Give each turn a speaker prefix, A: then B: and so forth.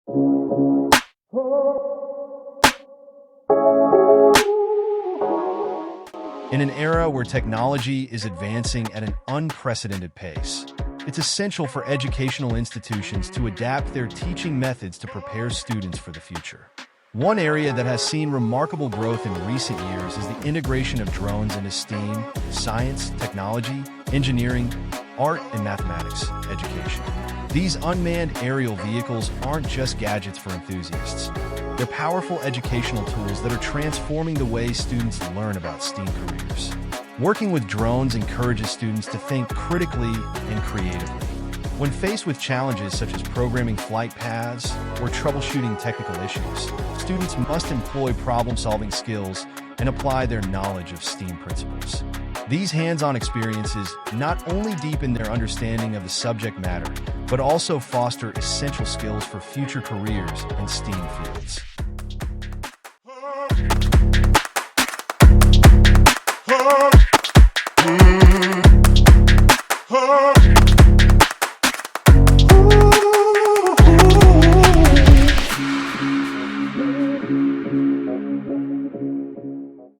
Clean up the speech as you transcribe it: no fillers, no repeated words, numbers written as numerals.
A: In an era where technology is advancing at an unprecedented pace, it's essential for educational institutions to adapt their teaching methods to prepare students for the future. One area that has seen remarkable growth in recent years is the integration of drones into STEAM, science, technology, engineering, art, and mathematics education. These unmanned aerial vehicles aren't just gadgets for enthusiasts. They're powerful educational tools that are transforming the way students learn about STEAM careers. Working with drones encourages students to think critically and creatively. When faced with challenges such as programming flight paths or troubleshooting technical issues, students must employ problem-solving skills and apply their knowledge of STEAM principles. These hands-on experiences not only deepen their understanding of the subject matter, but also foster essential skills for future careers in STEAM fields.